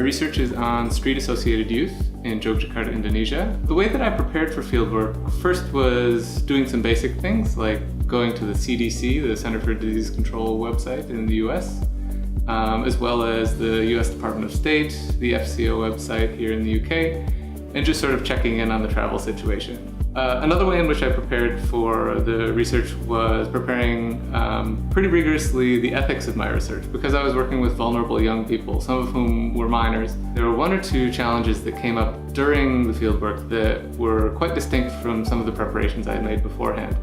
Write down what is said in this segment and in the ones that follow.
research is on street-associated youth in Jakarta, Indonesia. The way that I prepared for fieldwork first was doing some basic things like going to the CDC, the Center for Disease Control website in the US, as well as the US Department of State, the FCO website here in the UK, and just sort of checking in on the travel situation. Another way in which I prepared for the research was preparing pretty rigorously the ethics of my research. Because I was working with vulnerable young people, some of whom were minors, there were one or two challenges that came up during the fieldwork that were quite distinct from some of the preparations I had made beforehand.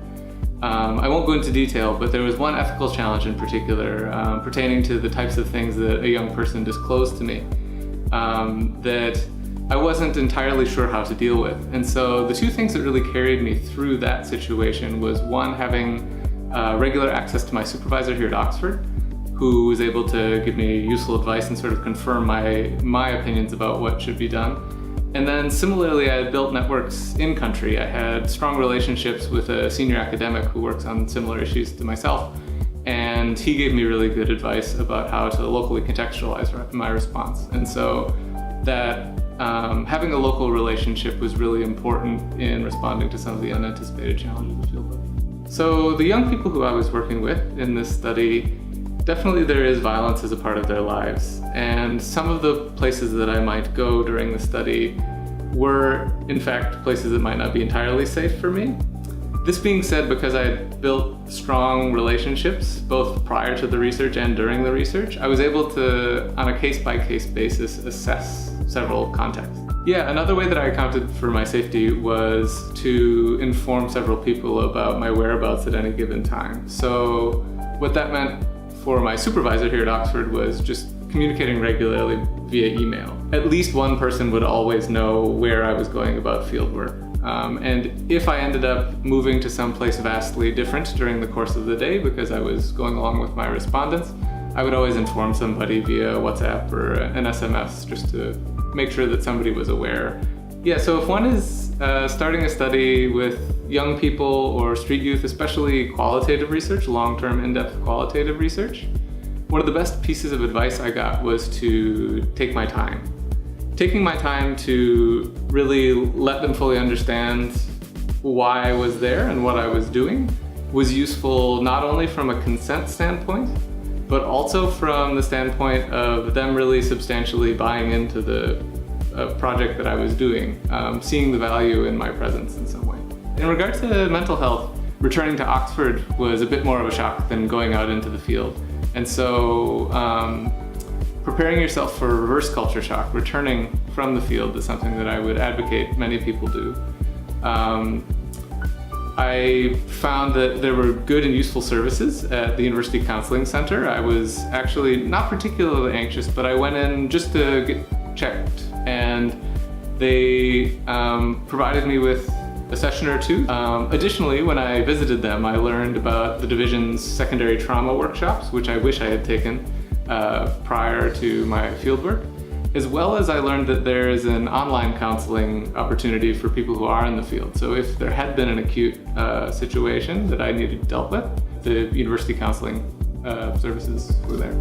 I won't go into detail, but there was one ethical challenge in particular pertaining to the types of things that a young person disclosed to me that I wasn't entirely sure how to deal with. And so the two things that really carried me through that situation was one, having regular access to my supervisor here at Oxford, who was able to give me useful advice and sort of confirm my opinions about what should be done. And then similarly, I had built networks in country. I had strong relationships with a senior academic who works on similar issues to myself. And he gave me really good advice about how to locally contextualize my response. And so that having a local relationship was really important in responding to some of the unanticipated challenges of fieldwork. So the young people who I was working with in this study, definitely there is violence as a part of their lives. And some of the places that I might go during the study were, in fact, places that might not be entirely safe for me. This being said, because I had built strong relationships, both prior to the research and during the research, I was able to, on a case-by-case basis, assess several contexts. Yeah, another way that I accounted for my safety was to inform several people about my whereabouts at any given time. So what that meant for my supervisor here at Oxford was just communicating regularly via email. At least one person would always know where I was going about fieldwork. And if I ended up moving to some place vastly different during the course of the day because I was going along with my respondents, I would always inform somebody via WhatsApp or an SMS just to make sure that somebody was aware. Yeah, so if one is starting a study with young people or street youth, especially qualitative research, long-term in-depth qualitative research, one of the best pieces of advice I got was to take my time. Taking my time to really let them fully understand why I was there and what I was doing was useful not only from a consent standpoint, but also from the standpoint of them really substantially buying into the project that I was doing, seeing the value in my presence in some way. In regard to mental health, returning to Oxford was a bit more of a shock than going out into the field. And so preparing yourself for reverse culture shock, returning from the field, is something that I would advocate many people do. I found that there were good and useful services at the University Counseling Center. I was actually not particularly anxious, but I went in just to get checked, and they provided me with a session or two. Additionally, when I visited them, I learned about the division's secondary trauma workshops, which I wish I had taken prior to my fieldwork, as well as I learned that there is an online counseling opportunity for people who are in the field. So if there had been an acute situation that I needed dealt with, the university counseling services were there.